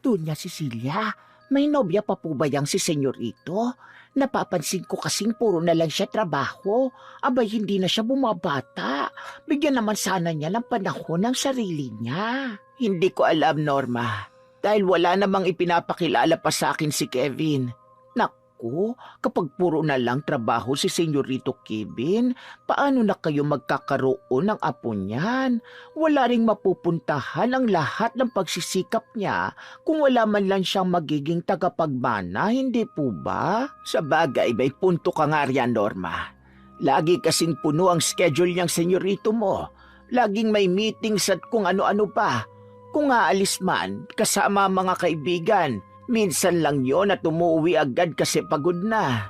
Doña Cecilia, may nobya pa po ba yang si Senyorito? Napapansin ko kasing puro na lang siya trabaho. Abay, hindi na siya bumabata. Bigyan naman sana niya ng panahon ng sarili niya. Hindi ko alam, Norma. Dahil wala namang ipinapakilala pa sa akin si Kevin. Naku, kapag puro na lang trabaho si Senyorito Kevin, paano na kayo magkakaroon ng apo niyan? Wala ring mapupuntahan ang lahat ng pagsisikap niya kung wala man lang siyang magiging tagapagmana, hindi po ba? Sa bagay, may punto ka nga riyan, Norma. Lagi kasing puno ang schedule niyang senyorito mo. Laging may meetings at kung ano-ano pa. Kung aalis man, kasama ang mga kaibigan, minsan lang yon at umuwi agad kasi pagod na.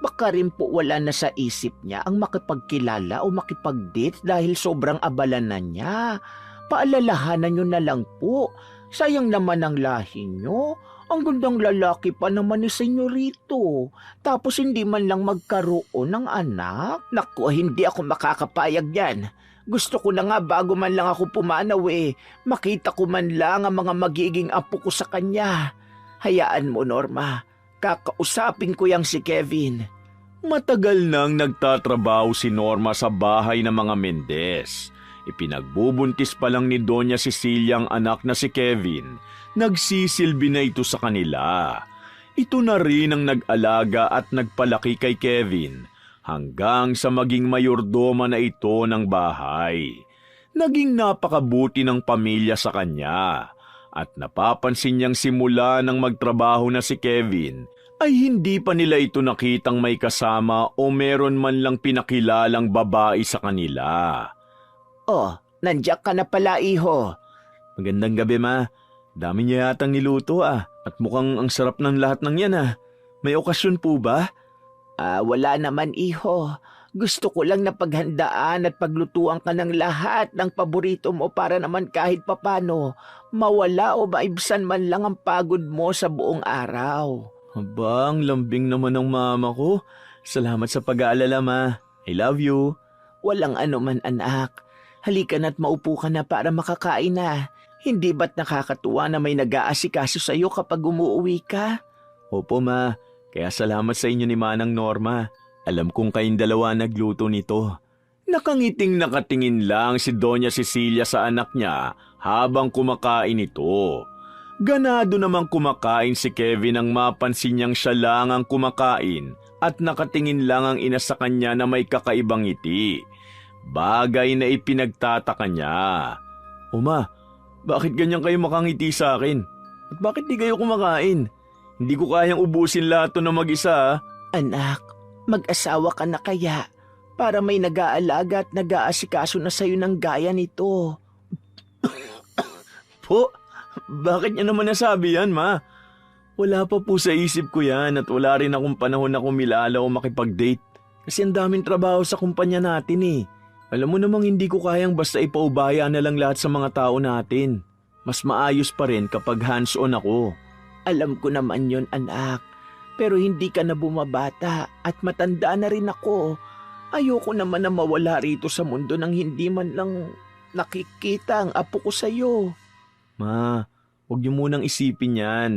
Baka rin po wala na sa isip niya ang makipagkilala o makipag-date dahil sobrang abala na niya. Paalalahanan niyo na lang po. Sayang naman ang lahi niyo. Ang gandang lalaki pa naman ni Senyorito. Tapos hindi man lang magkaroon ng anak. Naku, hindi ako makakapayag yan. Gusto ko na nga bago man lang ako pumanaw makita ko man lang ang mga magiging apo ko sa kanya. Hayaan mo, Norma. Kakausapin ko yang si Kevin. Matagal nang nagtatrabaho si Norma sa bahay ng mga Mendez. Ipinagbubuntis pa lang ni Doña Cecilia ang anak na si Kevin. Nagsisilbi na ito sa kanila. Ito na rin ang nag-alaga at nagpalaki kay Kevin hanggang sa maging mayordoma na ito ng bahay. Naging napakabuti ng pamilya sa kanya. At napapansin niyang simula nang magtrabaho na si Kevin, ay hindi pa nila ito nakitang may kasama o meron man lang pinakilalang babae sa kanila. Oh, nandiyan ka na pala, iho. Magandang gabi, ma. Dami niya yatang niluto At mukhang ang sarap ng lahat ng yan May okasyon po ba? Wala naman, iho. Gusto ko lang na paghandaan at paglutuan ka ng lahat ng paborito mo para naman kahit papano mawala o maibsan man lang ang pagod mo sa buong araw. Aba, ang lambing naman ng mama ko. Salamat sa pag-aalala, ma. I love you. Walang anuman, anak. Halika na't maupo ka na para makakain na. Hindi ba't nakakatuwa na may nag-aasikaso sa'yo kapag umuwi ka? Opo, ma. Kaya salamat sa inyo ni Manang Norma. Alam kong kayong dalawa nagluto nito. Nakangiting nakatingin lang si Doña Cecilia sa anak niya habang kumakain ito. Ganado namang kumakain si Kevin nang mapansin niyang siya lang ang kumakain at nakatingin lang ang ina sa kanya na may kakaibang ngiti. Bagay na ipinagtataka niya. Uma, bakit ganyan kayo makangiti sa akin? At bakit di kayo kumakain? Hindi ko kayang ubusin lahat to na mag-isa. Anak, mag-asawa ka na kaya para may nag-aalaga at nag-aasikaso na sa'yo ng gaya nito. Po, bakit niya naman nasabi yan, ma? Wala pa po sa isip ko yan at wala rin akong panahon na kumilala o makipag-date. Kasi ang daming trabaho sa kumpanya natin Alam mo namang hindi ko kayang basta ipaubaya na lang lahat sa mga tao natin. Mas maayos pa rin kapag hands-on ako. Alam ko naman yon, anak. Pero hindi ka na bumabata at matanda na rin ako. Ayoko naman na mawala rito sa mundo nang hindi man lang nakikita ang apo ko sa'yo. Ma, huwag niyo munang isipin yan.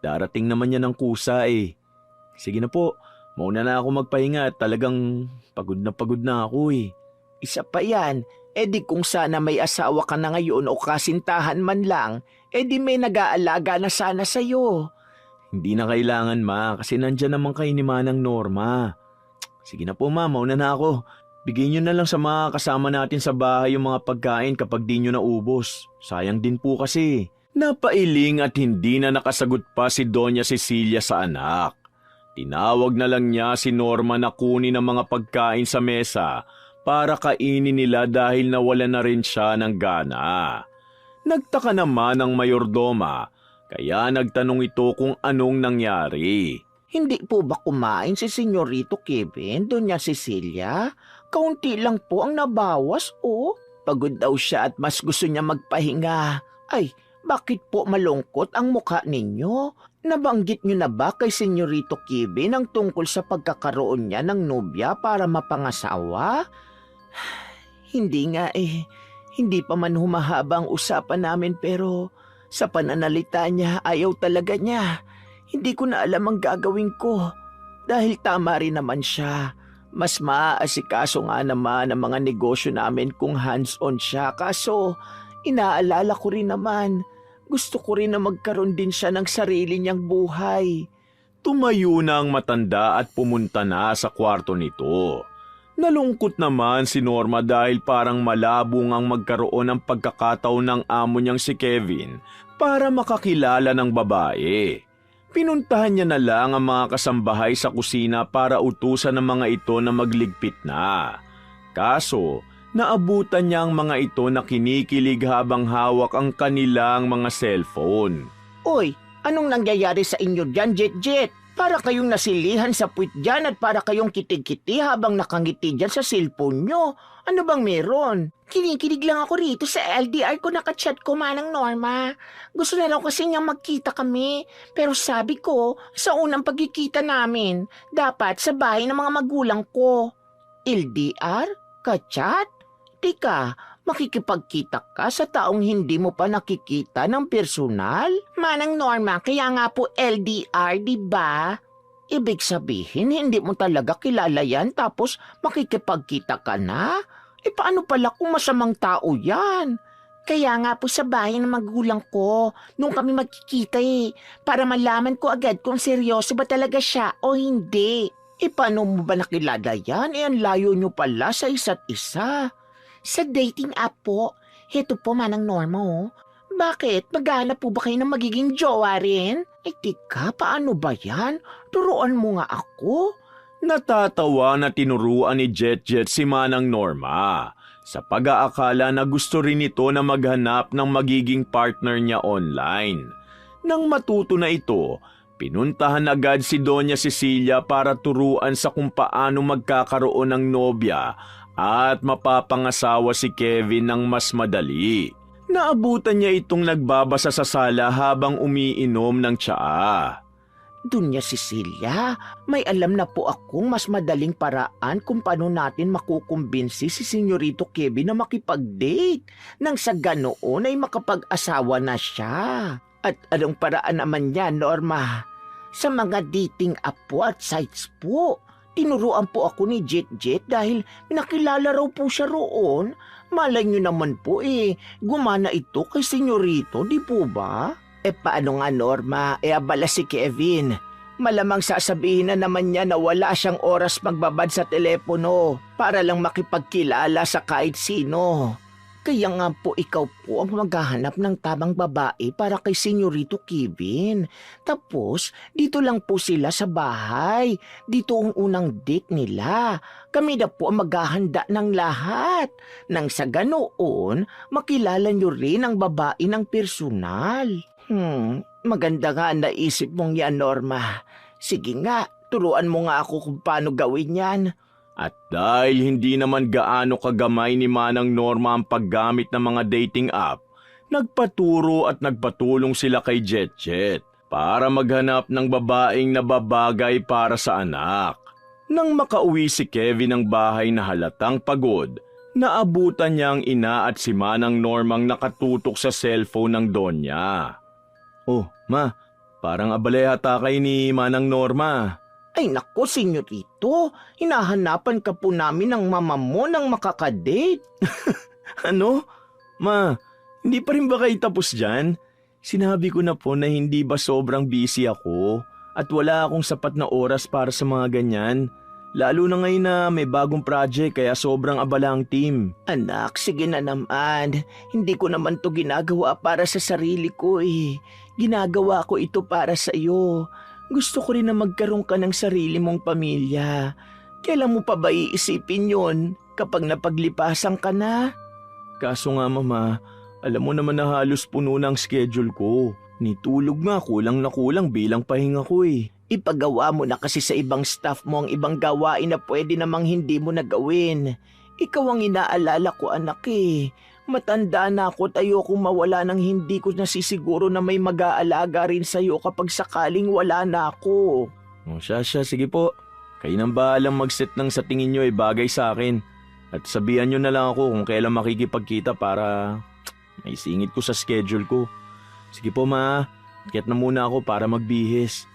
Darating naman yan ng kusa Sige na po, mauna na ako magpahinga at talagang pagod na ako Isa pa yan, di kung sana may asawa ka na ngayon o kasintahan man lang, di may nag-aalaga na sana sa'yo. Hindi na kailangan, ma, kasi nandyan naman kayo ni Manang Norma. Sige na po, ma, mauna na ako. Bigyan nyo na lang sa mga kasama natin sa bahay yung mga pagkain kapag di nyo naubos. Sayang din po kasi. Napailing at hindi na nakasagot pa si Doña Cecilia sa anak. Tinawag na lang niya si Norma na kunin ang mga pagkain sa mesa para kainin nila dahil nawala na rin siya ng gana. Nagtaka naman ang mayordoma, kaya nagtanong ito kung anong nangyari. Hindi po ba kumain si Senyorito Kevin, Doña Cecilia? Kaunti lang po ang nabawas, Pagod daw siya at mas gusto niya magpahinga. Ay, bakit po malungkot ang mukha ninyo? Nabanggit niyo na ba kay Senyorito Kevin ang tungkol sa pagkakaroon niya ng nobya para mapangasawa? Hindi nga Hindi pa man humahaba ang usapan namin pero Sa pananalita niya, ayaw talaga niya. Hindi ko na alam ang gagawin ko. Dahil tama rin naman siya. Mas maaasikaso nga naman ang mga negosyo namin kung hands-on siya. Kaso, inaalala ko rin naman, gusto ko rin na magkaroon din siya ng sarili niyang buhay. Tumayo na ang matanda at pumunta na sa kwarto nito. Nalungkot naman si Norma dahil parang malabo ngang magkaroon ng pagkakataon ng amo niyang si Kevin para makakilala ng babae. Pinuntahan niya na lang ang mga kasambahay sa kusina para utusan ng mga ito na magligpit na. Kaso, naabutan niya ang mga ito na kinikilig habang hawak ang kanilang mga cellphone. Uy, anong nangyayari sa inyo dyan, Jet? Para kayong nasilihan sa puwit dyan at para kayong kitig-kiti habang nakangiti dyan sa cellphone nyo. Ano bang meron? Kinikilig lang ako rito sa LDR ko, nakachat ko, Manang Norma. Gusto na lang kasi niyang magkita kami. Pero sabi ko, sa unang pagkikita namin, dapat sa bahay ng mga magulang ko. LDR? Kachat? Tika, makikipagkita ka sa taong hindi mo pa nakikita ng personal? Manang Norma, kaya nga po LDR, di ba? Ibig sabihin, hindi mo talaga kilala yan tapos makikipagkita ka na? Paano pala kung masamang tao yan? Kaya nga po sa bahay ng magulang ko, nung kami magkikita para malaman ko agad kung seryoso ba talaga siya o hindi. Paano mo ba nakilala yan? Ang layo nyo pala sa isa't isa. Sa dating app po. Heto po, Manang Norma, oh. Bakit? Maghanap po ba kayo ng magiging jowa rin? Tika, paano ba yan? Turuan mo nga ako. Natatawa na tinuruan ni Jet si Manang Norma sa pag-aakala na gusto rin ito na maghanap ng magiging partner niya online. Nang matuto na ito, pinuntahan agad si Doña Cecilia para turuan sa kung paano magkakaroon ng nobya at mapapangasawa si Kevin ng mas madali. Naabutan niya itong nagbabasa sa sala habang umiinom ng tsaa. Dunya Cecilia, may alam na po akong mas madaling paraan kung paano natin makukumbinsi si Senyorito Kevin na makipag-date nang sa ganoon ay makapag-asawa na siya. At anong paraan naman niya, Norma? Sa mga dating app po at sites po. Tinuruan po ako ni Jet dahil nakilala raw po siya roon. Malay niyo naman po gumana ito kay Senyorito, di po ba? Paano nga, Norma? Abala si Kevin. Malamang sasabihin na naman niya na wala siyang oras magbabad sa telepono para lang makipagkilala sa kahit sino. Kaya nga po ikaw po ang maghahanap ng tamang babae para kay Senyorito Kevin. Tapos, dito lang po sila sa bahay. Dito ang unang date nila. Kami na po ang maghahanda ng lahat. Nang sa ganoon, makilala niyo rin ang babae ng personal. Maganda nga naisip mong yan, Norma. Sige nga, turuan mo nga ako kung paano gawin yan. At dahil hindi naman gaano kagamay ni Manang Norma ang paggamit ng mga dating app, nagpaturo at nagpatulong sila kay Jet para maghanap ng babaeng nababagay para sa anak. Nang makauwi si Kevin ng bahay na halatang pagod, naabutan niya ang ina at si Manang Normang nakatutok sa cellphone ng Donya. Oh, ma, parang abala yata kayo ni Manang Norma. Ay nako, Senyorito, hinahanapan ka po namin ng mama mo nang makakadate. Ano? Ma, hindi pa rin ba kayo tapos dyan? Sinabi ko na po na hindi ba sobrang busy ako at wala akong sapat na oras para sa mga ganyan. Lalo na ngayon na may bagong project kaya sobrang abala ang team. Anak, sige na naman. Hindi ko naman to ginagawa para sa sarili ko Ginagawa ko ito para sa iyo. Gusto ko rin na magkaroon ka ng sarili mong pamilya. Kailan mo pa ba iisipin yon kapag napaglipasan ka na? Kaso nga mama, alam mo naman na halos puno na ang schedule ko. Nitulog nga kulang na kulang bilang pahinga ko Ipagawa mo na kasi sa ibang staff mo ang ibang gawain na pwede namang hindi mo nagawin. Ikaw ang inaalala ko, anak Matanda na ako at ayokong mawala nang hindi ko nasisiguro na may mag-aalaga rin sa'yo kapag sakaling wala na ako. Siya, sige po. Kayo nang bahalang mag-set ng sa tingin nyo bagay sa akin. At sabihan nyo na lang ako kung kailan makikipagkita para may singit ko sa schedule ko. Sige po ma, tiket na muna ako para magbihis.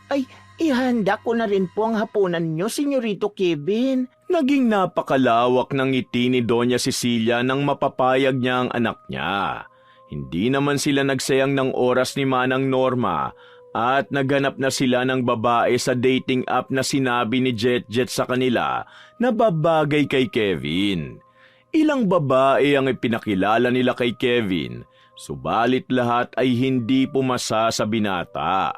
Ihanda ko na rin po ang hapunan nyo, Senyorito Kevin. Naging napakalawak ng ngiti ni Doña Cecilia nang mapapayag niya ang anak niya. Hindi naman sila nagsayang ng oras ni Manang Norma at naghanap na sila ng babae sa dating app na sinabi ni Jet sa kanila na babagay kay Kevin. Ilang babae ang ipinakilala nila kay Kevin, subalit lahat ay hindi pumasa sa binata.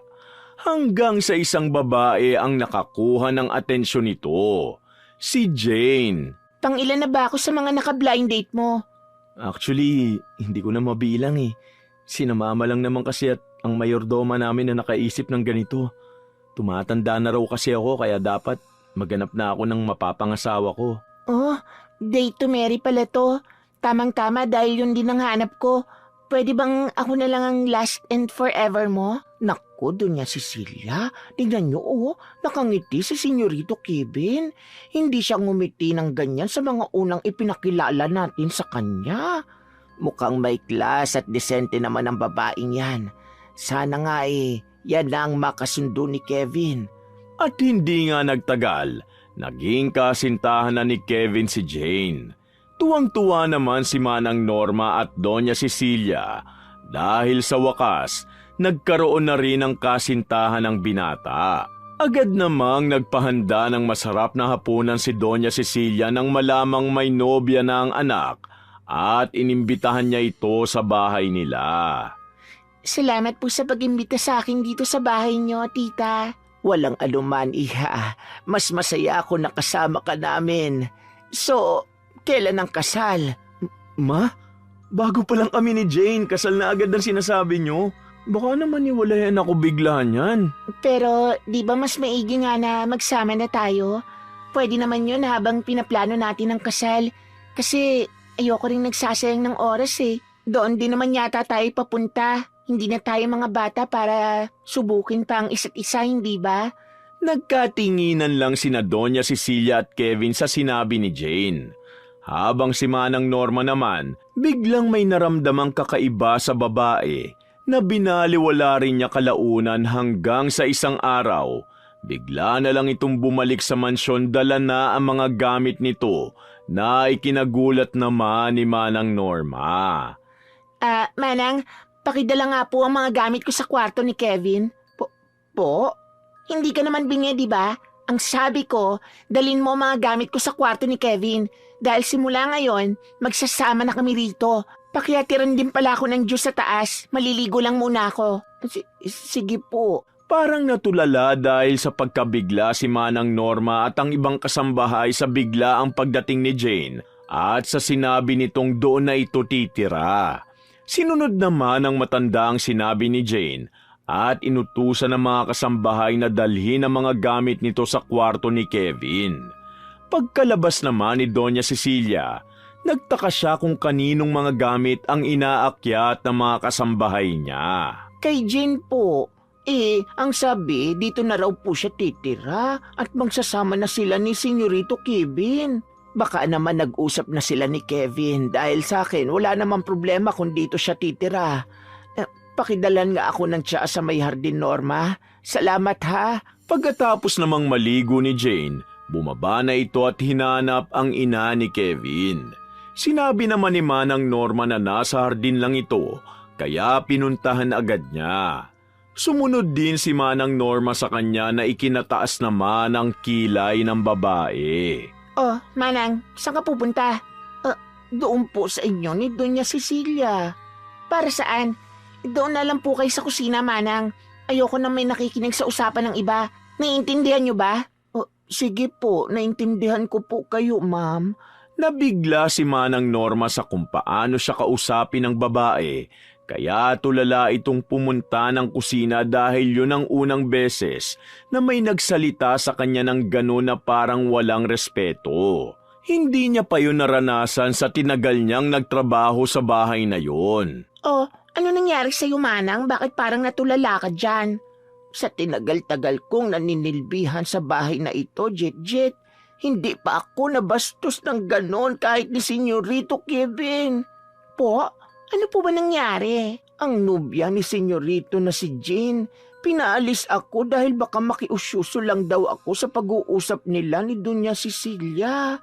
Hanggang sa isang babae ang nakakuha ng atensyon nito, si Jane. Pang-ilan na ba ako sa mga naka-blind date mo? Actually, hindi ko na mabilang eh. Sinamama lang naman kasi at ang mayordoma namin na nakaisip ng ganito. Tumatanda na raw kasi ako kaya dapat maghanap na ako ng mapapangasawa ko. Oh, date to marry pala to. Tamang-tama dahil yun din ang hanap ko. Pwede bang ako na lang ang last and forever mo? Naku, Doña Cecilia, tingnan niyo nakangiti si Senyorito Kevin. Hindi siya ngumiti ng ganyan sa mga unang ipinakilala natin sa kanya. Mukhang may class at desente naman ang babaeng yan. Sana nga yan na ang makasundo ni Kevin. At hindi nga nagtagal, naging kasintahan na ni Kevin si Jane. Tuwang-tuwa naman si Manang Norma at Doña Cecilia dahil sa wakas, nagkaroon na rin ng kasintahan ng binata. Agad namang nagpahanda ng masarap na hapunan si Doña Cecilia nang malamang may nobya na ang anak at inimbitahan niya ito sa bahay nila. Salamat po sa pag-imbita sa akin dito sa bahay niyo, tita. Walang anuman, iha. Mas masaya ako na kasama ka namin. So, kailan ang kasal? Ma? Bago pa lang kami ni Jane, kasal na agad ang sinasabi niyo. Baka naman iwalayan ako biglaan yan. Pero di ba mas maigi nga na magsama na tayo? Pwede naman yun habang pinaplano natin ang kasal. Kasi ayoko rin nagsasayang ng oras eh. Doon din naman yata tayo papunta. Hindi na tayo mga bata para subukin pa ang isa't isa, hindi ba? Nagkatinginan lang sina Doña Cecilia at Kevin sa sinabi ni Jane. Habang si Manang Norma naman, biglang may naramdamang kakaiba sa babae na binaliwala rin niya kalaunan hanggang sa isang araw. Bigla na lang itong bumalik sa mansyon, dala na ang mga gamit nito na ikinagulat naman ni Manang Norma. Manang, pakidala nga po ang mga gamit ko sa kwarto ni Kevin. Po? Hindi ka naman bingi, di ba? Ang sabi ko, dalin mo mga gamit ko sa kwarto ni Kevin. Dahil simula ngayon, magsasama na kami rito. Pakiatiran din pala ako ng Diyos sa taas. Maliligo lang muna ako. Sige po. Parang natulala dahil sa pagkabigla si Manang Norma at ang ibang kasambahay sa bigla ang pagdating ni Jane at sa sinabi nitong doon na ito titira. Sinunod naman ang matanda ang sinabi ni Jane at inutusan ng mga kasambahay na dalhin ang mga gamit nito sa kwarto ni Kevin. Pagkalabas naman ni Doña Cecilia, nagtaka siya kung kaninong mga gamit ang inaakyat ng mga kasambahay niya. Kay Jane po. Ang sabi, dito na raw po siya titira at magsasama na sila ni Senyorito Kevin. Baka naman nag-usap na sila ni Kevin dahil sa akin wala namang problema kung dito siya titira. Pakidalan nga ako ng tsaa sa may hardin, Norma. Salamat ha. Pagkatapos namang maligo ni Jane, bumaba na ito at hinanap ang ina ni Kevin. Sinabi naman ni Manang Norma na nasa hardin lang ito, kaya pinuntahan agad niya. Sumunod din si Manang Norma sa kanya na ikinataas naman ang kilay ng babae. Oh, Manang, saan ka pupunta? Doon po sa inyo ni Doña Cecilia. Para saan? Doon na lang po kayo sa kusina, Manang. Ayoko na may nakikinig sa usapan ng iba. Naiintindihan niyo ba? Sige po, naintindihan ko po kayo, ma'am. Nabigla si Manang Norma sa kung paano siya kausapin ng babae, kaya tulala itong pumunta ng kusina dahil yun ang unang beses na may nagsalita sa kanya ng gano'n na parang walang respeto. Hindi niya pa yun naranasan sa tinagal niyang nagtrabaho sa bahay na yun. Oh, ano nangyari sa'yo, Manang? Bakit parang natulala ka dyan? Sa tinagal-tagal kong naninilbihan sa bahay na ito, Jet, hindi pa ako nabastos ng ganon kahit ni Senyorito Kevin. Po, ano po ba nangyari? Ang nobya ni senyorito na si Jane, pinaalis ako dahil baka makiusyuso lang daw ako sa pag-uusap nila ni Doña Cecilia.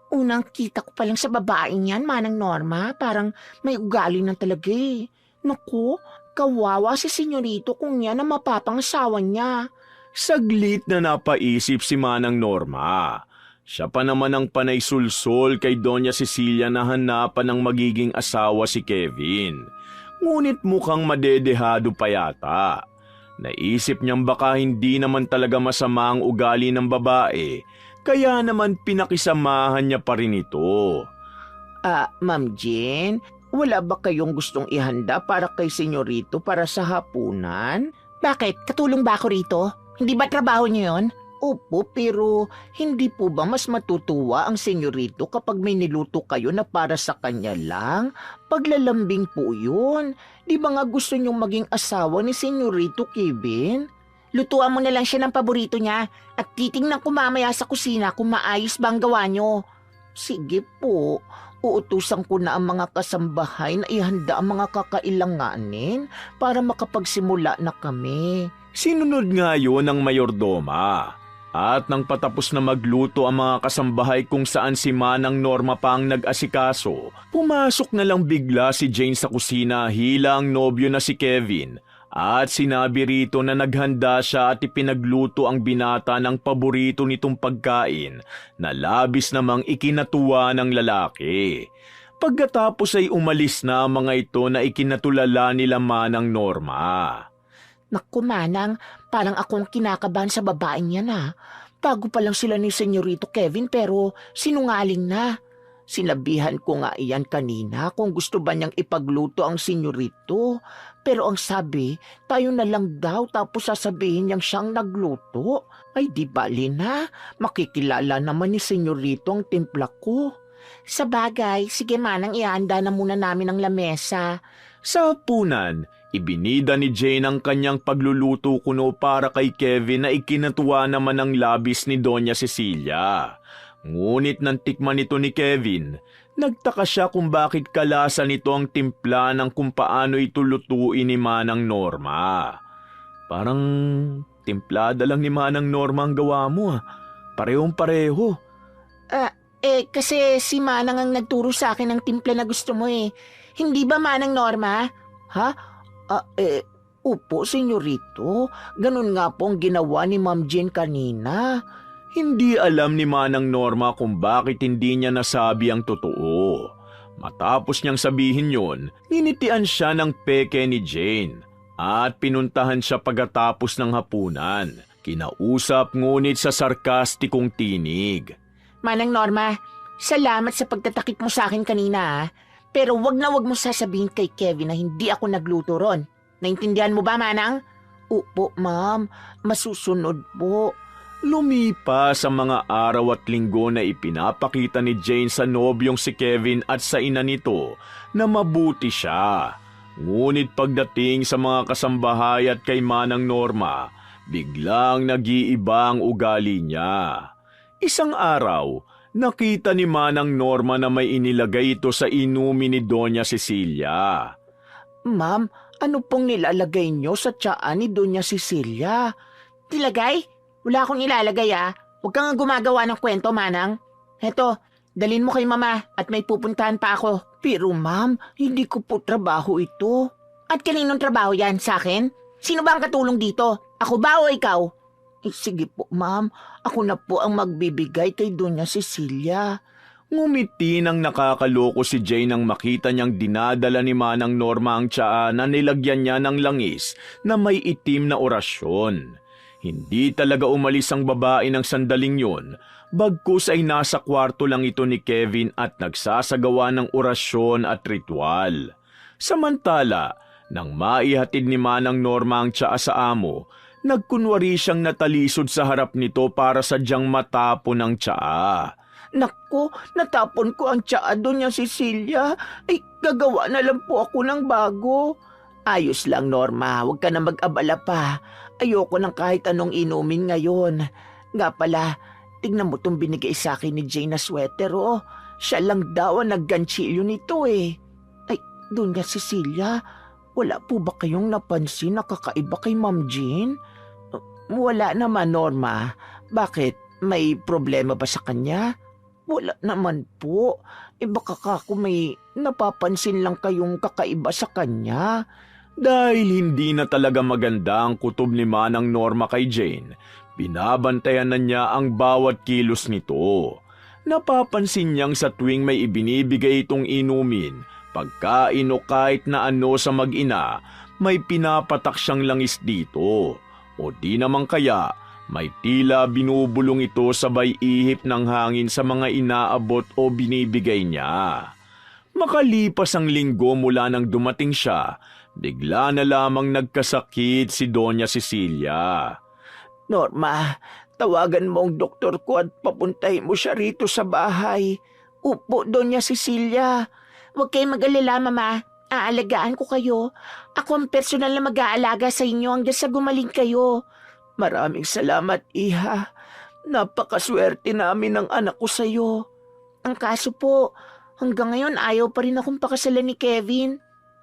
Unang kita ko pa lang sa babaeng yan, Manang Norma, parang may ugali na talaga eh. Naku, kawawa si senyorito kung yan ang mapapangasawa niya. Saglit na napaisip si Manang Norma. Siya pa naman ang panay sulsol kay Doña Cecilia na hanapan ng magiging asawa si Kevin. Ngunit mukhang madedehado pa yata. Naisip niyang baka hindi naman talaga masama ang ugali ng babae, kaya naman pinakisamahan niya pa rin ito. Ma'am Jane, wala ba kayong gustong ihanda para kay senyorito para sa hapunan? Bakit? Katulong ba ako rito? Hindi ba trabaho niyo yun? Opo, pero hindi po ba mas matutuwa ang senyorito kapag may niluto kayo na para sa kanya lang? Paglalambing po yun. Di ba nga gusto niyong maging asawa ni senyorito Kevin? Lutuan mo na lang siya ng paborito niya at titingnan ko mamaya sa kusina kung maayos ba ang gawa niyo. Sige po, uutusan ko na ang mga kasambahay na ihanda ang mga kakailanganin para makapagsimula na kami. Sinunod nga yun ng mayordoma. At nang patapos na magluto ang mga kasambahay kung saan si Manang Norma pa ang nag-asikaso, pumasok na lang bigla si Jane sa kusina hilang nobyo na si Kevin at sinabi rito na naghanda siya at ipinagluto ang binata ng paborito nitong pagkain na labis namang ikinatuwa ng lalaki. Pagkatapos ay umalis na ang mga ito na ikinatulala nila Manang Norma. Naku Manang, parang akong kinakabahan sa babaeng yan ah. Bago pa lang sila ni Senyorito Kevin pero sinungaling na. Sinabihan ko nga iyan kanina kung gusto ba niyang ipagluto ang senyorito. Pero ang sabi, tayo na lang daw tapos sasabihin niyang siyang nagluto. Ay di bali na, makikilala naman ni senyorito ang timpla ko. Sa bagay, sige Manang, ihanda na muna namin ang lamesa. Sa hapunan, ibinida ni Jane ang kanyang pagluluto kuno para kay Kevin na ikinatuwa naman ng labis ni Doña Cecilia. Ngunit nang tikman ito ni Kevin, nagtaka siya kung bakit kalasa nito ang timpla ng kung paano ito lutuin ni Manang Norma. Parang timplada lang ni Manang Norma ang gawa mo ah. Parehong pareho. Kasi si Manang ang nagturo sa akin ng timpla na gusto mo eh. Hindi ba Manang Norma? Ha? Upo, senyorito. Ganun nga po ang ginawa ni Ma'am Jane kanina. Hindi alam ni Manang Norma kung bakit hindi niya nasabi ang totoo. Matapos niyang sabihin yon, ninitian siya ng peke ni Jane at pinuntahan siya pagkatapos ng hapunan. Kinausap ngunit sa sarkastikong tinig. Manang Norma, salamat sa pagtatakip mo sa akin kanina ah. Pero wag na wag mo sasabihin kay Kevin na hindi ako nagluto ron. Naintindihan mo ba, Manang? Opo, ma'am. Masusunod po. Lumipas ang mga araw at linggo na ipinapakita ni Jane sa nobyong si Kevin at sa ina nito na mabuti siya. Ngunit pagdating sa mga kasambahay at kay Manang Norma, biglang nag-iiba ang ugali niya. Isang araw, nakita ni Manang Norma na may inilagay ito sa inumin ni Doña Cecilia. Ma'am, ano pong nilalagay niyo sa tiyaan ni Doña Cecilia? Nilagay? Wala akong ilalagay ah. Huwag kang gumagawa ng kwento, Manang. Heto, dalin mo kay Mama at may pupuntahan pa ako. Pero ma'am, hindi ko po trabaho ito. At kaninong trabaho yan sa akin? Sino ba ang katulong dito? Ako ba o ikaw? Sige po, ma'am. Ako na po ang magbibigay kay Doña Cecilia. Ngumiti nang nakakaloko si Jane nang makita niyang dinadala ni Manang Norma ang tsaa na nilagyan niya ng langis na may itim na orasyon. Hindi talaga umalis ang babae ng sandaling yon, bagkus ay nasa kwarto lang ito ni Kevin at nagsasagawa ng orasyon at ritual. Samantala, nang maihatid ni Manang Norma ang tsaa sa amo, nagkunwari siyang natalisod sa harap nito para sadyang matapon ang tsaa. Naku, natapon ko ang tsaa Doña Cecilia. Ay, gagawa na lang po ako ng bago. Ayos lang, Norma. Huwag ka na mag-abala pa. Ayoko ng kahit anong inumin ngayon. Nga pala, tignan mo itong binigay sa akin ni Jane na sweater, oh. Siya lang daw ang nagganchilyo nito eh. Ay, Doña Cecilia, Wala po ba kayong napansin na kakaiba kay Ma'am Jean? Wala naman, Norma. Bakit? May problema ba sa kanya? Wala naman po. Baka kako may napapansin lang kayong kakaiba sa kanya. Dahil hindi na talaga maganda ang kutob ni Manang Norma kay Jane, binabantayan na niya ang bawat kilos nito. Napapansin niyang sa tuwing may ibinibigay itong inumin, pagkain o kahit na ano sa mag-ina, may pinapatak siyang langis dito. O di naman kaya, may tila binubulong ito sabay ihip ng hangin sa mga inaabot o binibigay niya. Makalipas ang linggo mula nang dumating siya, bigla na lamang nagkasakit si Doña Cecilia. Norma, tawagan mo ang doktor ko at papuntahin mo siya rito sa bahay. Upo, Doña Cecilia. Huwag kayong mag-alala, Mama. Aalagaan ko kayo. Ako ang personal na mag-aalaga sa inyo hanggang sa gumaling kayo. Maraming salamat, Iha. Napakaswerte namin ng anak ko sa'yo. Ang kaso po, hanggang ngayon ayaw pa rin akong pakasalan ni Kevin.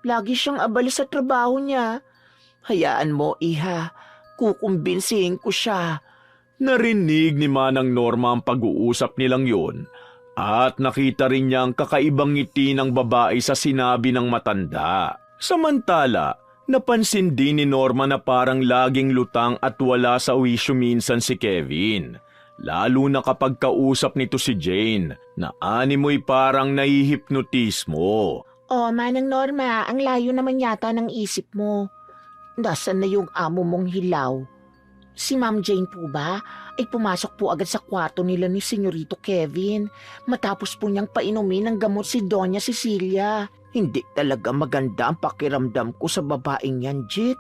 Lagi siyang abala sa trabaho niya. Hayaan mo, Iha. Kukumbinsihin ko siya. Narinig ni Manang Norma ang pag-uusap nilang yon at nakita rin niya ang kakaibang ngiti ng babae sa sinabi ng matanda. Samantala, napansin din ni Norma na parang laging lutang at wala sa wisyo minsan si Kevin. Lalo na kapag kausap nito si Jane, na animoy parang nahihipnotismo. Oh, Manang Norma, ang layo naman yata ng isip mo. Nasaan na yung amo mong hilaw? Si Ma'am Jane po ba ay pumasok po agad sa kwarto nila ni Senyorito Kevin matapos po niyang painumin ng gamot si Doña Cecilia. Hindi talaga maganda ang pakiramdam ko sa babaeng yan, Jit.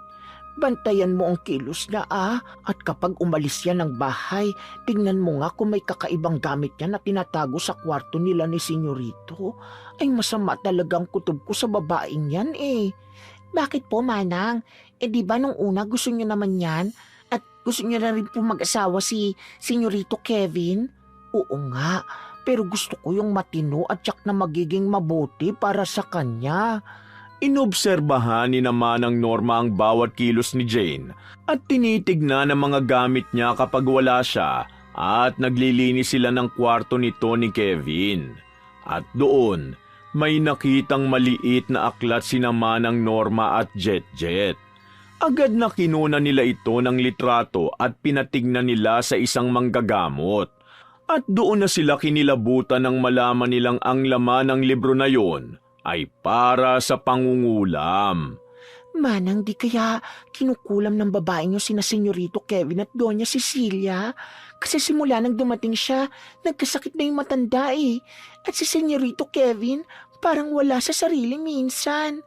Bantayan mo ang kilos na at kapag umalis yan ng bahay, tingnan mo nga kung may kakaibang gamit yan na tinatago sa kwarto nila ni Senyorito. Ay masama talagang kutob ko sa babaeng yan eh. Bakit po, Manang? Di ba nung una gusto niyo naman yan? At gusto niyo na rin po mag-asawa si Senyorito Kevin? Oo nga, pero gusto ko yung matino at tsak na magiging mabuti para sa kanya. Inobserbahan ni naman ng Norma ang bawat kilos ni Jane at tinitignan ang mga gamit niya kapag wala siya at naglilinis sila ng kwarto nito ni Kevin. At doon, may nakitang maliit na aklat sina Manang Norma at Jet. Agad na kinuna nila ito ng litrato at pinatignan nila sa isang manggagamot. At doon na sila kinilabutan nang malaman nilang ang laman ng libro na yon ay para sa pangungulam. Manang, di kaya kinukulam ng babae niyo sina Senyorito Kevin at Doña Cecilia? Kasi simula nang dumating siya, nagkasakit na yung matanda eh. At si Senyorito Kevin, parang wala sa sarili minsan.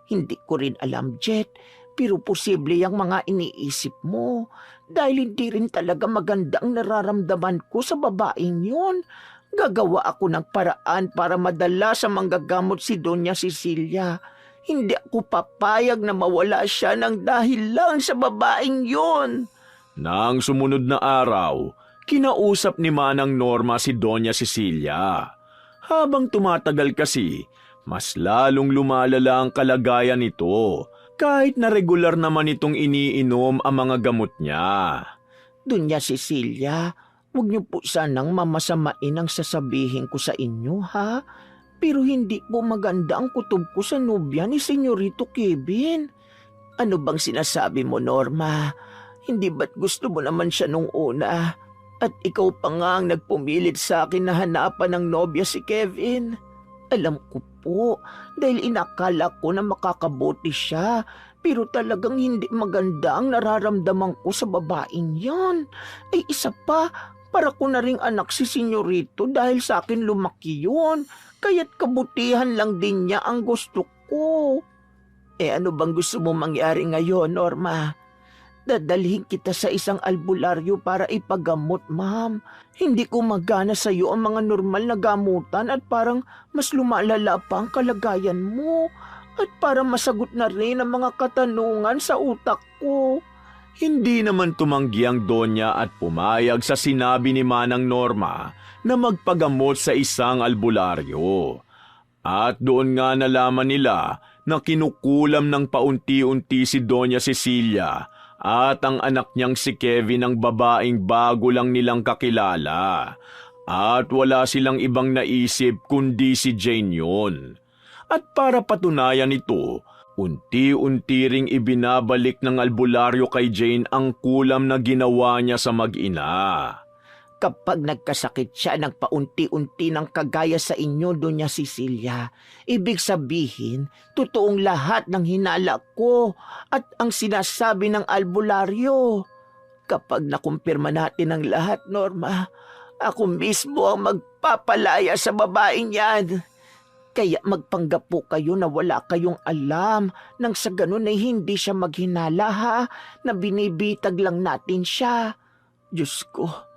Hindi ko rin alam, Jet. Pero posible yung mga iniisip mo dahil hindi rin talaga maganda ang nararamdaman ko sa babaeng yun. Gagawa ako ng paraan para madala sa manggagamot si Doña Cecilia. Hindi ako papayag na mawala siya ng dahil lang sa babaeng yun. Nang sumunod na araw, kinausap ni Manang Norma si Doña Cecilia. Habang tumatagal kasi, mas lalong lumalala ang kalagayan nito. Kahit na regular naman itong iniinom ang mga gamot niya. Doña Cecilia, huwag niyo po sanang mamasamain ang sasabihin ko sa inyo, ha? Pero hindi po maganda ang kutob ko sa nobya ni Senyorito Kevin. Ano bang sinasabi mo, Norma? Hindi ba't gusto mo naman siya nung una? At ikaw pa nga ang nagpumilit sa akin na hanapan ng nobya si Kevin. Alam ko po, dahil inakala ko na makakabuti siya, pero talagang hindi maganda ang nararamdaman ko sa babaeng yan. Ay isa pa, para ko na ring anak si Senyorito dahil sa akin lumaki yun, kaya't kabutihan lang din niya ang gusto ko. Ano bang gusto mo mangyari ngayon, Norma? Dadalhin kita sa isang albularyo para ipagamot, ma'am. Hindi ko magana sa iyo ang mga normal na gamutan at parang mas lumalala pa ang kalagayan mo. At para masagot na rin ang mga katanungan sa utak ko. Hindi naman tumanggi ang Donya at pumayag sa sinabi ni Manang Norma na magpagamot sa isang albularyo. At doon nga nalaman nila na kinukulam ng paunti-unti si Doña Cecilia at ang anak niyang si Kevin ang babaeng bago lang nilang kakilala. At wala silang ibang naisip kundi si Jane yun. At para patunayan ito, unti-unti ring ibinabalik ng albularyo kay Jane ang kulam na ginawa niya sa mag-ina. Kapag nagkasakit siya ng paunti-unti ng kagaya sa inyo, Doña Cecilia, ibig sabihin, totoong lahat ng hinala ko at ang sinasabi ng albularyo. Kapag nakumpirma natin ang lahat, Norma, ako mismo ang magpapalaya sa babaeng yan. Kaya magpanggap po kayo na wala kayong alam nang sa ganun ay hindi siya maghinala ha, na binibitag lang natin siya. Diyos ko,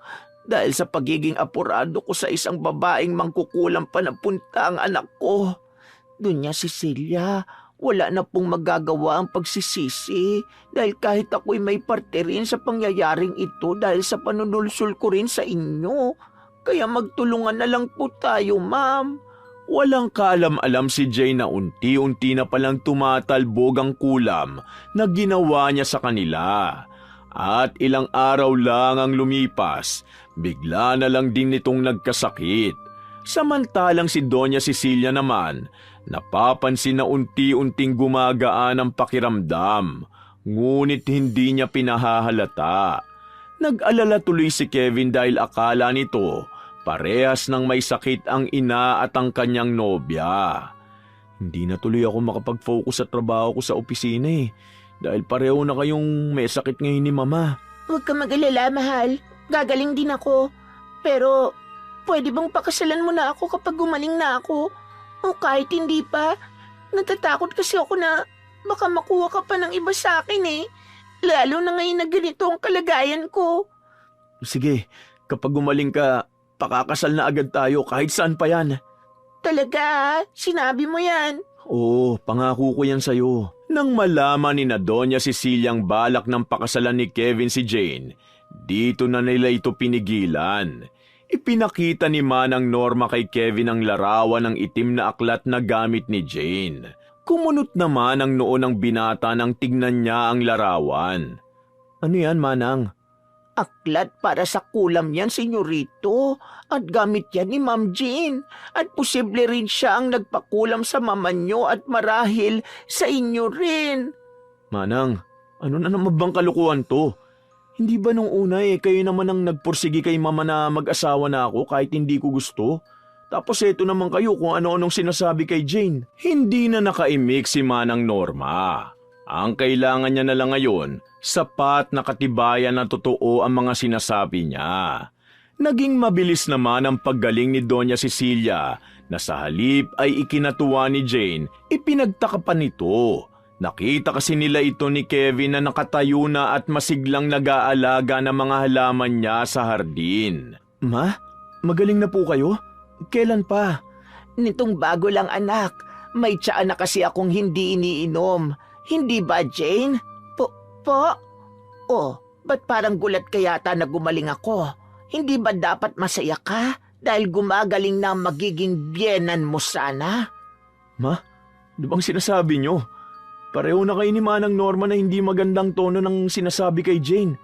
dahil sa pagiging apurado ko sa isang babaeng mangkukulam pa na punta ang anak ko. Doña Cecilia, wala na pong magagawa ang pagsisisi dahil kahit ako'y may parte rin sa pangyayaring ito dahil sa panunulsul ko rin sa inyo. Kaya magtulungan na lang po tayo, ma'am. Walang kaalam-alam si Jane na unti-unti na palang tumatalbog ang kulam na ginawa niya sa kanila. At ilang araw lang ang lumipas, bigla na lang din nitong nagkasakit. Samantalang si Doña Cecilia naman, napapansin na unti-unting gumagaan ang pakiramdam, ngunit hindi niya pinahahalata. Nag-alala tuloy si Kevin dahil akala nito, parehas ng may sakit ang ina at ang kanyang nobya. Hindi na tuloy ako makapag-focus sa trabaho ko sa opisina dahil pareho na kayong may sakit ngayon ni Mama. Huwag ka mag-alala, mahal. Gagaling din ako. Pero, pwede bang pakasalan mo na ako kapag gumaling na ako? O kahit hindi pa, natatakot kasi ako na baka makuha ka pa ng iba sa akin Lalo na ngayon na ganito ang kalagayan ko. Sige, kapag gumaling ka, pakakasal na agad tayo kahit saan pa yan. Talaga? Sinabi mo yan? Oo, pangako ko yan sa'yo. Nang malaman ni na Doña Cecilia ang balak ng pakasalan ni Kevin si Jane, dito na nila ito pinigilan. Ipinakita ni Manang Norma kay Kevin ang larawan ng itim na aklat na gamit ni Jane. Kumunot naman ang noo ng binata nang tignan niya ang larawan. Ano yan, Manang? Aklat para sa kulam yan, senyorito. At gamit yan ni Ma'am Jane. At posible rin siya ang nagpakulam sa mama nyo at marahil sa inyo rin. Manang, ano na naman bang kalukuhan to? Hindi ba nung una kayo naman ang nagpursigi kay Mama na mag-asawa na ako kahit hindi ko gusto? Tapos eto naman kayo kung ano-anong sinasabi kay Jane. Hindi na nakaimik si Manang Norma. Ang kailangan niya na lang ngayon, sapat na katibayan na totoo ang mga sinasabi niya. Naging mabilis naman ang paggaling ni Doña Cecilia na sa halip ay ikinatuwa ni Jane, ipinagtaka pa nito. Nakita kasi nila ito ni Kevin na nakatayo na at masiglang nag-aalaga ng mga halaman niya sa hardin. Ma, magaling na po kayo? Kailan pa? Nitong bago lang, anak. May tiyaan na kasi akong hindi iniinom. Hindi ba, Jane? Po? Oh, ba't parang gulat ka yata na gumaling ako? Hindi ba dapat masaya ka dahil gumagaling na magiging biyenan mo sana? Ma, di bang sinasabi niyo? Pareho na kayo ni Manang Norma na hindi magandang tono ng sinasabi kay Jane.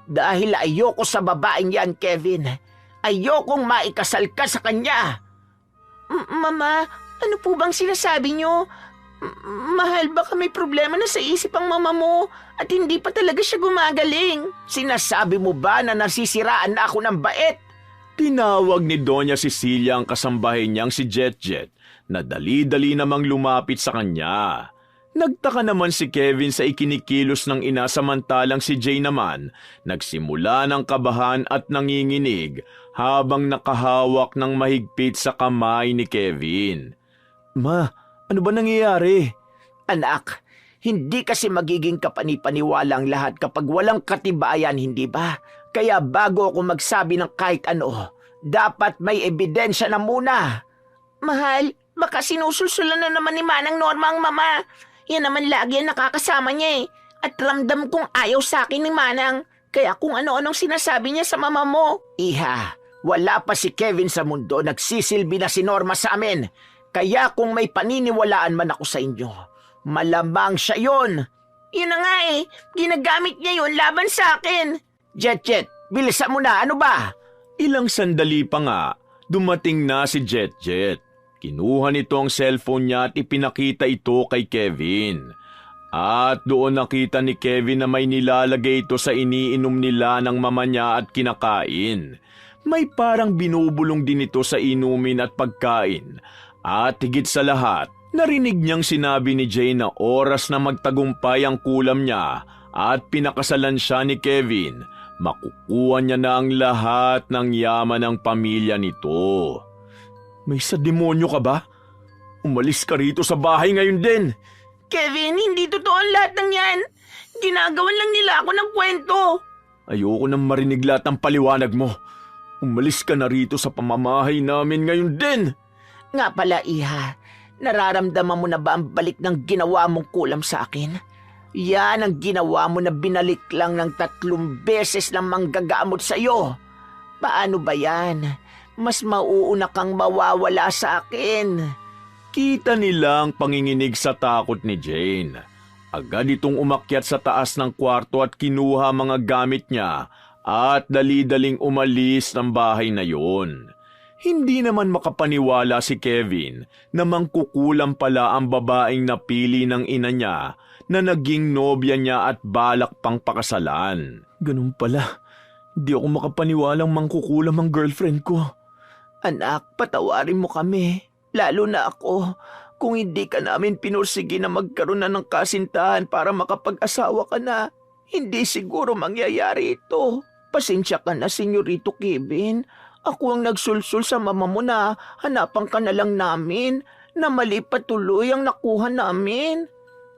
Dahil ayoko sa babaeng yan, Kevin. Ayokong maikasal ka sa kanya. Mama, ano po bang sinasabi niyo? Mahal, baka may problema na sa isip ang mama mo at hindi pa talaga siya gumagaling. Sinasabi mo ba na nasisiraan na ako ng bait? Tinawag ni Doña Cecilia ang kasambahay niyang si Jetjet na dali-dali namang lumapit sa kanya. Nagtaka naman si Kevin sa ikinikilos ng ina samantalang si Jane naman nagsimula ng kabahan at nanginginig habang nakahawak ng mahigpit sa kamay ni Kevin. Ma, ano ba nangyayari? Anak, hindi kasi magiging kapanipaniwala ang lahat kapag walang katibayan, hindi ba? Kaya bago ako magsabi ng kahit ano, dapat may ebidensya na muna. Mahal, baka sinusulsulan na naman ni Manang Norma ang mama. Yan naman lagi ang nakakasama niya At ramdam kong ayaw sa akin ni Manang. Kaya kung ano-anong sinasabi niya sa mama mo. Iha, wala pa si Kevin sa mundo, nagsisilbi na si Norma sa amin. Kaya kung may paniniwalaan man ako sa inyo, Malamang siya yun. Yun na nga eh, ginagamit niya yun laban sa akin. Jet, bilisan mo na, ano ba? Ilang sandali pa nga, dumating na si Jet. Kinuha nito ang cellphone niya at ipinakita ito kay Kevin. At doon nakita ni Kevin na may nilalagay ito sa iniinom nila ng mama niya at kinakain. May parang binubulong din ito sa inumin at pagkain. At higit sa lahat, narinig niyang sinabi ni Jane na oras na magtagumpay ang kulam niya at pinakasalan siya ni Kevin. Makukuha niya na ang lahat ng yaman ng pamilya nito. May sa demonyo ka ba? Umalis ka rito sa bahay ngayon din. Kevin, hindi totoo ang lahat ng yan. Ginagawan lang nila ako ng kwento. Ayoko nang marinig lahat ng paliwanag mo. Umalis ka na rito sa pamamahay namin ngayon din. Nga pala, Iha, nararamdaman mo na ba ang balik ng ginawa mong kulam sa akin? Yan ang ginawa mo na binalik lang ng 3 beses ng manggagamot sa'yo. Paano ba yan? Mas mauuna kang mawawala sa akin. Kita nila ang panginginig sa takot ni Jane. Agad itong umakyat sa taas ng kwarto at kinuha mga gamit niya at dali-daling umalis ng bahay na yun. Hindi naman makapaniwala si Kevin na mangkukulam pala ang babaeng napili ng ina niya na naging nobya niya at balak pang pakasalan. Ganun pala. Hindi ako makapaniwalang mangkukulam ang girlfriend ko. Anak, patawarin mo kami. Lalo na ako. Kung hindi ka namin pinursige na magkaroon na ng kasintahan para makapag-asawa ka na, hindi siguro mangyayari ito. Pasensya ka na, Senyorito Kevin. Ako ang nagsulsul sa mama mo na hanapan ka na lang namin, na mali pa tuloy ang nakuha namin.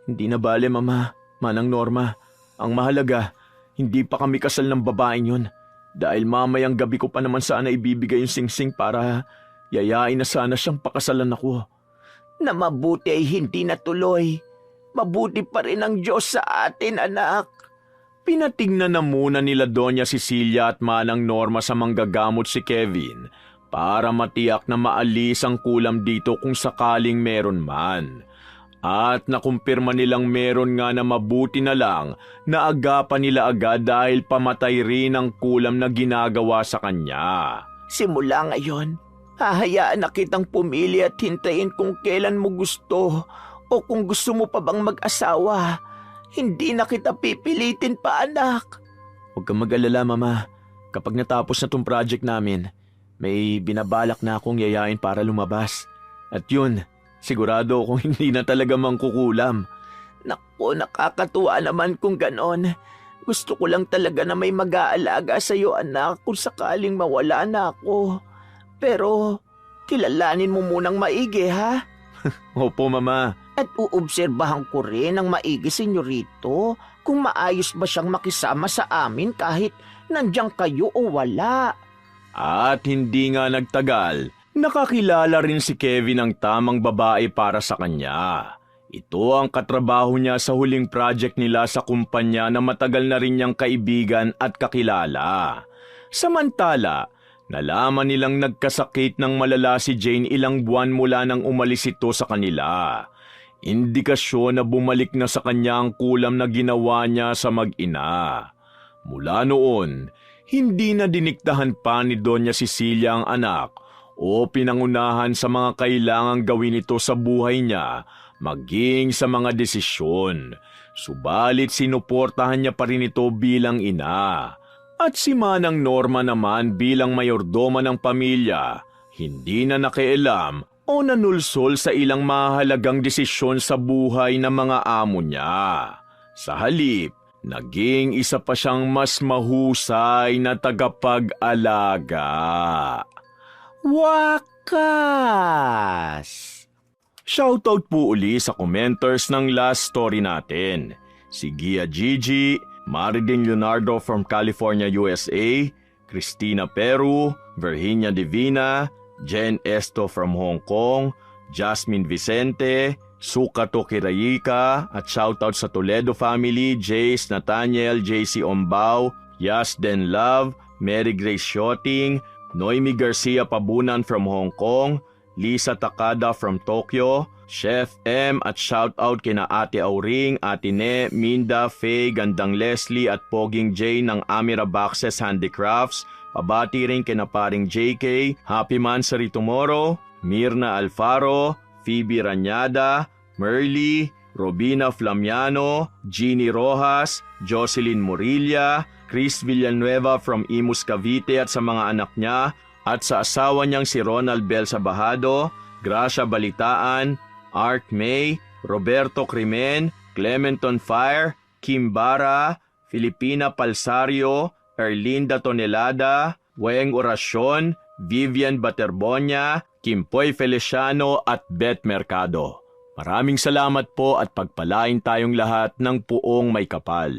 Hindi na bale, Mama. Manang Norma. Ang mahalaga, hindi pa kami kasal ng babaeng yun. Dahil mamayang gabi ko pa naman sana ibibigay yung singsing para yayain na sana siyang pakasalan ako. Na mabuti ay hindi natuloy. Mabuti pa rin ang Diyos sa atin, anak. Pinatingnan na muna nila Doña Cecilia at Manang Norma sa manggagamot si Kevin para matiyak na maalis ang kulam dito kung sakaling meron man. At nakumpirma nilang meron nga na mabuti na lang na agapan nila agad dahil pamatay rin ang kulam na ginagawa sa kanya. Simula ngayon, hahayaan na kitang pumili at hintayin kung kailan mo gusto o kung gusto mo pa bang mag-asawa. Hindi na kita pipilitin pa, anak. Huwag kang mag-alala, Mama. Kapag natapos na tong project namin, may binabalak na akong yayain para lumabas. At yun, sigurado akong hindi na talaga mangkukulam. Naku, nakakatuwa naman kung ganon. Gusto ko lang talaga na may mag-aalaga sa iyo, anak, kung sakaling mawala na ako. Pero, kilalanin mo munang maigi, ha? Opo, Mama. At uobserbahan ko rin ng maigi, Senyorito, kung maayos ba siyang makisama sa amin kahit nandiyan kayo o wala. At hindi nga nagtagal, nakakilala rin si Kevin ng tamang babae para sa kanya. Ito ang katrabaho niya sa huling project nila sa kumpanya na matagal na rin niyang kaibigan at kakilala. Samantala, nalaman nilang nagkasakit ng malala si Jane ilang buwan mula nang umalis ito sa kanila. Indikasyon na bumalik na sa kanya ang kulam na ginawa niya sa mag-ina. Mula noon, hindi na diniktahan pa ni Doña Cecilia ang anak o pinangunahan sa mga kailangang gawin ito sa buhay niya, maging sa mga desisyon. Subalit sinuportahan niya pa rin ito bilang ina. At si Manang Norma naman bilang mayordoma ng pamilya, hindi na nakialam o nanulsol sa ilang mahalagang desisyon sa buhay ng mga amo niya. Sa halip, naging isa pa siyang mas mahusay na tagapag-alaga. Wakas! Shoutout po uli sa commenters ng last story natin. Si Gia Gigi, Maridin Leonardo from California, USA, Cristina Peru, Virginia Divina, Jen Esto from Hong Kong, Jasmine Vicente, Sukato Kirayika, at shoutout sa Toledo family, Jace, Nathaniel, JC Ombao, Yasden Love, Mary Grace Shoting, Noemi Garcia Pabunan from Hong Kong, Lisa Takada from Tokyo, Chef M at shoutout kina Ate Auring, Ate Ne, Minda, Faye, Gandang Leslie at Poging J ng Amira Boxes Handicrafts. Pabati rin kina paring JK, Happy Mansari Tomorrow, Mirna Alfaro, Phoebe Ranyada, Merly, Robina Flamiano, Jeannie Rojas, Jocelyn Morilla, Chris Villanueva from Imus Cavite at sa mga anak niya, at sa asawa niyang si Ronald Bel Sabahado, Gracia Balitaan, Art May, Roberto Crimen, Clementon Fire, Kim Bara, Filipina Palsario, Erlinda Tonelada, Weng Orasyon, Vivian Baterbonia, Kimpoy Feliciano at Beth Mercado. Maraming salamat po at pagpalain tayong lahat ng puong may kapal.